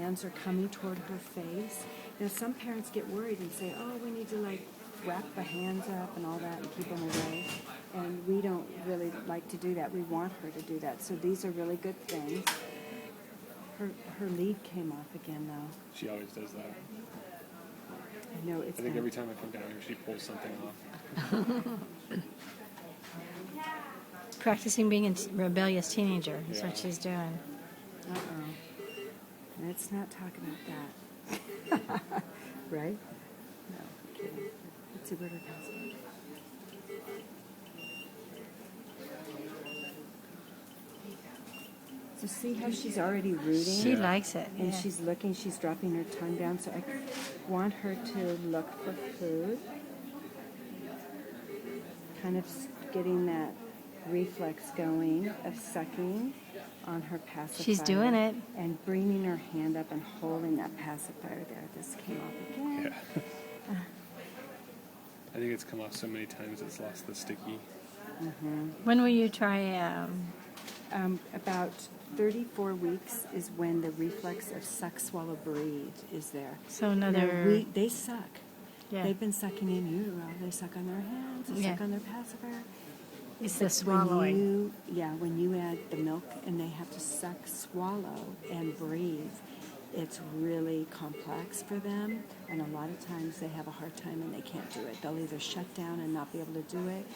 hands are coming toward her face. Now, some parents get worried and say, oh, we need to like wrap the hands up and all that and keep them away. And we don't really like to do that. We want her to do that. So these are really good things. Her lead came off again, though. She always does that. I know it's. I think every time I come down here, she pulls something off. Practicing being a rebellious teenager is Yeah. what she's doing. Let's not talk about that. Right? No, I'm kidding. Let's see where her password. So see how she's already rooting? She Yeah. likes it. And Yeah. she's looking, she's dropping her tongue down. So I want her to look for food. Kind of getting that reflex going of sucking on her pacifier. She's doing it. And bringing her hand up and holding that pacifier there. This came off again. Yeah. I think it's come off so many times it's lost the sticky. When will you try? About 34 weeks is when the reflex of suck, swallow, breathe is there. So Now, another. they suck. Yeah. They've been sucking in utero. They suck on their hands. They suck Yeah. on their pacifier. It's the When swallowing. when you add the milk and they have to suck, swallow, and breathe, it's really complex for them. And a lot of times they have a hard time and they can't do it. They'll either shut down and not be able to do it,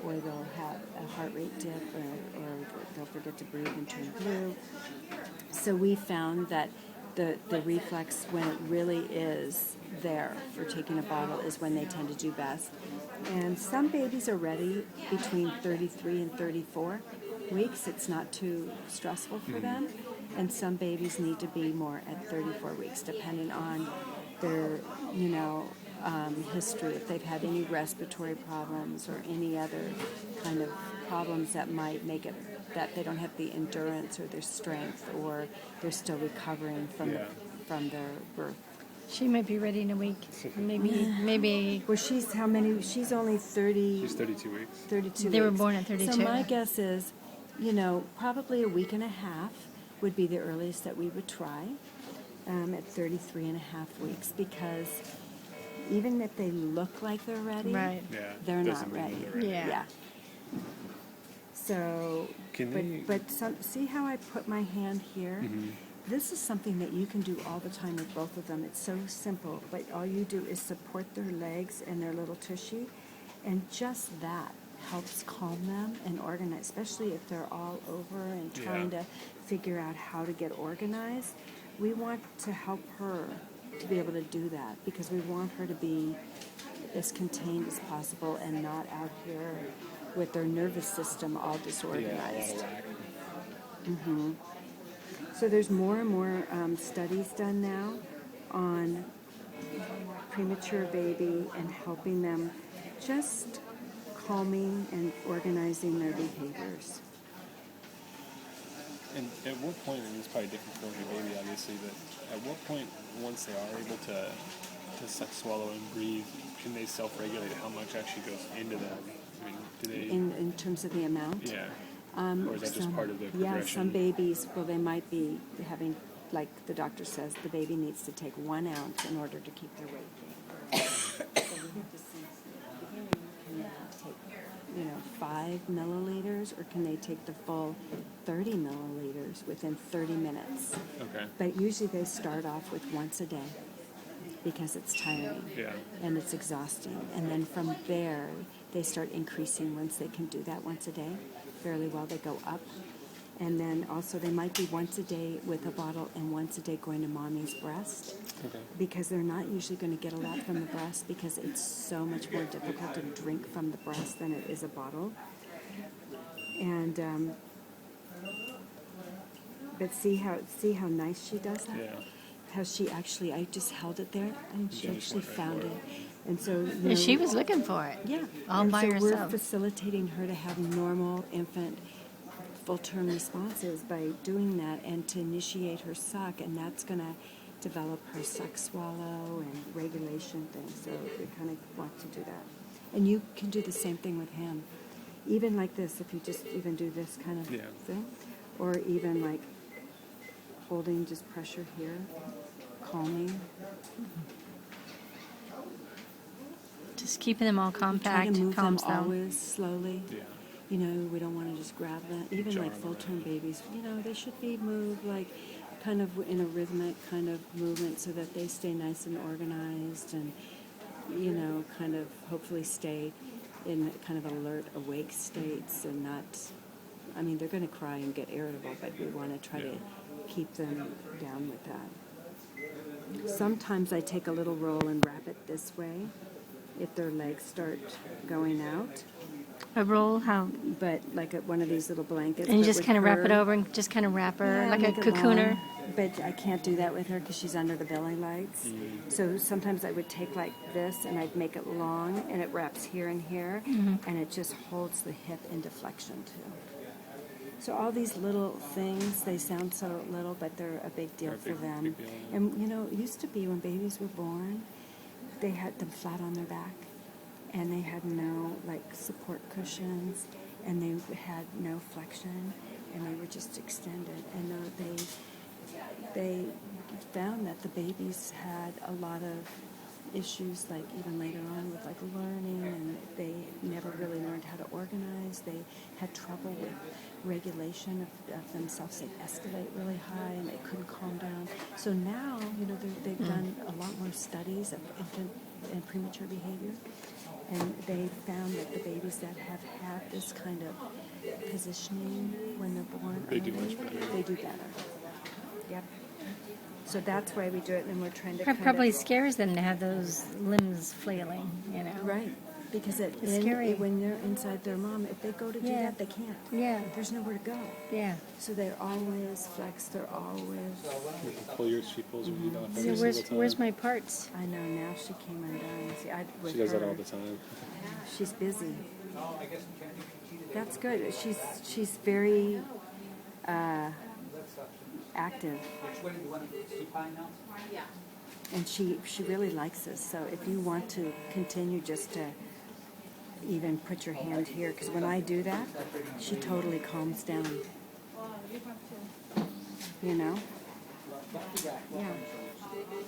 or they'll have a heart rate dip, or they'll forget to breathe and turn blue. So we found that the reflex, when it really is there for taking a bottle, is when they tend to do best. And some babies are ready between 33 and 34 weeks. It's not too stressful for them. And some babies need to be more at 34 weeks, depending on their, history. If they've had any respiratory problems or any other kind of problems that might make it that they don't have the endurance or their strength, or they're still recovering from Yeah. from their birth. She might be ready in a week. Maybe. Well, she's how many? She's only 30. She's 32 weeks. 32 They were weeks. born at 32. So my guess is, probably a week and a half would be the earliest that we would try at 33 and a half weeks, because even if they look like they're ready, Right. Yeah. they're doesn't not mean ready. they're ready. Yeah. So, Can they- see how I put my hand here? Mhm. This is something that you can do all the time with both of them. It's so simple, but all you do is support their legs and their little tushy, and just that helps calm them and organize, especially if they're all over and trying Yeah. to figure out how to get organized. We want to help her to be able to do that, because we want her to be as contained as possible and not out here with their nervous system all Yeah, disorganized. a lot of whack. So there's more and more studies done now on premature baby and helping them, just calming and organizing their behaviors. And at what point, and it's probably different for every baby, obviously, but at what point, once they are able to suck, swallow, and breathe, can they self-regulate how much actually goes into them? I mean, do they? In terms of the amount? Yeah. Or is that just part of the Yeah, progression? some babies, well, they might be having, like the doctor says, the baby needs to take 1 ounce in order to keep their weight down. So we have to see, can they take, 5 milliliters, or can they take the full 30 milliliters within 30 minutes? Okay. But usually they start off with once a day, because it's tiring. Yeah. And it's exhausting. And then from there, they start increasing. Once they can do that once a day fairly well, they go up. And then also they might be once a day with a bottle and once a day going to mommy's breast, Okay. because they're not usually going to get a lot from the breast, because it's so much more difficult to drink from the breast than it is a bottle. And but see how nice she does that? Yeah. How she actually, I just held it there, and she Yeah, just actually went right found for it. it. And so, And she was looking for it. yeah, All and by so we're herself. facilitating her to have normal infant full-term responses by doing that, and to initiate her suck, and that's going to develop her suck, swallow, and regulation thing. So we kind of want to do that. And you can do the same thing with him. Even like this, if you just even do this kind of Yeah. thing, or even like holding just pressure here, calming. Just keeping them all Try compact to move them calms them. always slowly. Yeah. You know, we don't want to just grab them. Even Jar like them full-term babies, you know, they should be moved like kind of in a rhythmic kind of movement so that they stay nice and organized and, you know, kind of hopefully stay in kind of alert, awake states and not, I mean, they're going to cry and get irritable, but we want to try to keep them down with that. Sometimes I take a little roll and wrap it this way if their legs start going out. A roll, how? But like one of these little blankets. And you but just with kind of wrap it her- over and just kind of wrap her Yeah, like a make it cocooner. long. But I can't do that with her because she's under the belly lights. So sometimes I would take like this and I'd make it long and it wraps here and here and it just holds the hip into flexion too. So all these little things, they sound so little, but they're a big deal They're a for big- them. big deal, yeah. And you know, it used to be when babies were born, they had them flat on their back and they had no like support cushions and they had no flexion and they were just extended and they found that the babies had a lot of issues like even later on with like learning and they never really learned how to organize. They had trouble with regulation of themselves. They'd escalate really high and they couldn't calm down. So now, you know, they've done a lot more studies of infant and premature behavior and they found that the babies that have had this kind of positioning when they're born They do early, much better. they do better. Yep. So that's why we do it, and we're trying to It probably kind scares them to have those limbs flailing, you know. of, right, because It's scary. when they're inside their mom, if they go to do Yeah. that, they can't. Yeah, There's nowhere to go. yeah. So they're always flexed. They're always. You can pull your, she pulls your feet off So every where's single time. where's my parts? I know now she came undone. See, with She does her, that all the time. She's busy. That's good. She's very active. And she really likes this. So if you want to continue just to even put your hand here, because when I do that, she totally calms down. You know? Yeah.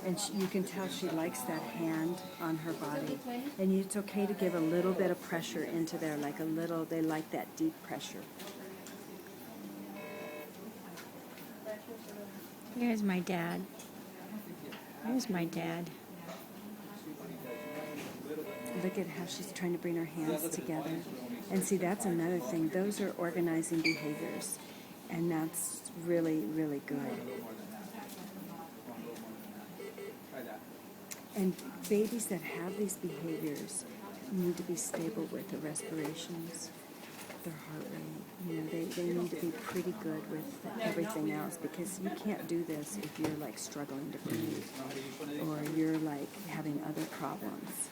And you can tell she likes that hand on her body. And it's okay to give a little bit of pressure into there, like a little, they like that deep pressure. Here's my dad. Here's my dad. Look at how she's trying to bring her hands together. And see, that's another thing. Those are organizing behaviors. And that's really, really good. And babies that have these behaviors need to be stable with their respirations, their heart rate. You know, they need to be pretty good with everything else because you can't do this if you're like struggling to breathe or you're like having other problems.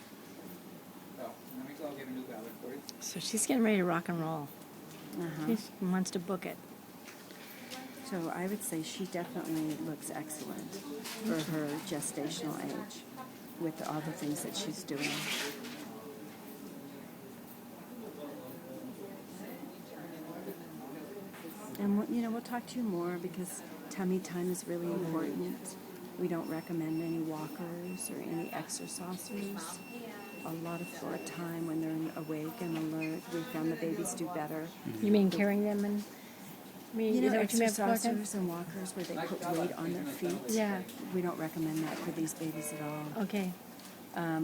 So she's getting ready to rock and roll. Uh-huh. She wants to book it. So I would say she definitely looks excellent for her gestational age with all the things that she's doing. And you know, we'll talk to you more because tummy time is really important. We don't recommend any walkers or any exercisers. A lot of floor time when they're awake and alert. We found the babies do better. You mean carrying them and? I mean, You know, is that what you meant, floor time? exercisers and walkers where they put weight on their feet. Yeah. We don't recommend that for these babies at all. Okay.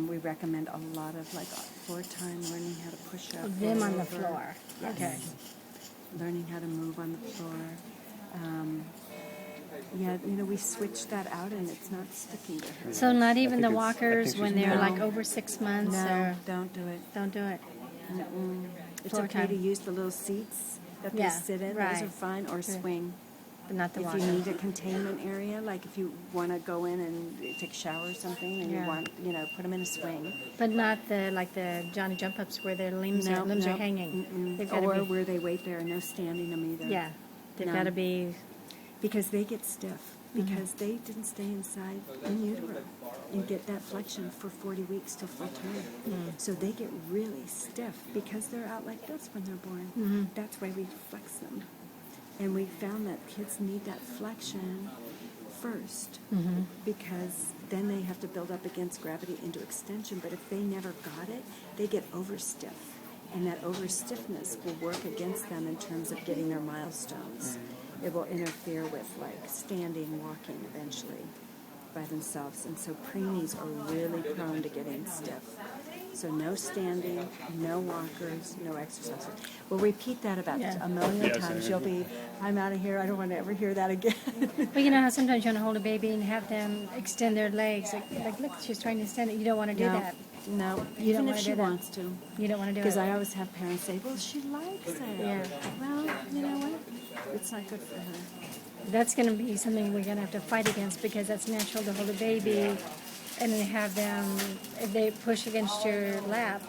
We recommend a lot of like floor time, learning how to push up. Them roll on the over. floor. Yes. Okay. Learning how to move on the floor. Yeah, you know, we switched that out and it's not sticking to her. So not even the think it's- I walkers think when she's- they're No. like over 6 months No, or don't do it. don't do it. It's Floor okay to time. use the little seats that Yeah, they sit in. Those right. are fine. Or swing. But not the If walker. you need a containment area, like if you want to go in and take a shower or something, and Yeah. you want, you know, put them in a swing. But not the like the Johnny Jump Ups where their limbs are hanging. Mm-mm. They've got Or to be. where they wait there, no standing them either. Yeah. They've No. got to be. Because they get stiff. Because they didn't stay inside in utero and get that flexion for 40 weeks till full term. So they get really stiff because they're out like this when they're born. That's why we flex them. And we found that kids need that flexion first, because then they have to build up against gravity into extension. But if they never got it, they get overstiff, and that overstiffness will work against them in terms of getting their milestones. It will interfere with like standing, walking eventually by themselves, and so preemies are really prone to getting stiff. So no standing, no walkers, no exercises. We'll repeat that about Yeah. a million Yes, times. I You'll agree. be, I'm out of here. I don't want to ever hear that again. Well, you know how sometimes you want to hold a baby and have them extend their legs. Like look, she's trying to extend it. You don't want to do No, that. no. You Even don't if wanna she do that. wants to. You don't want to do Because it. I always have parents say, well, she likes it. Yeah. Well, you know what? It's not good for her. That's going to be something we're going to have to fight against because that's natural to hold a baby and then have them, if they push against your lap,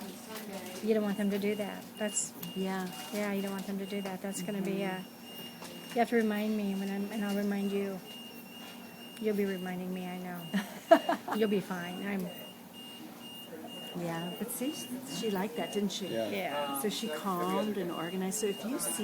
you don't want them to do that. That's, Yeah. yeah, you don't want them to do that. That's going to be, you have to remind me and I'll remind you. You'll be reminding me, I know. You'll be fine. Yeah. But see, she liked that, didn't she? Yeah. Yeah. So she calmed and organized. So if you see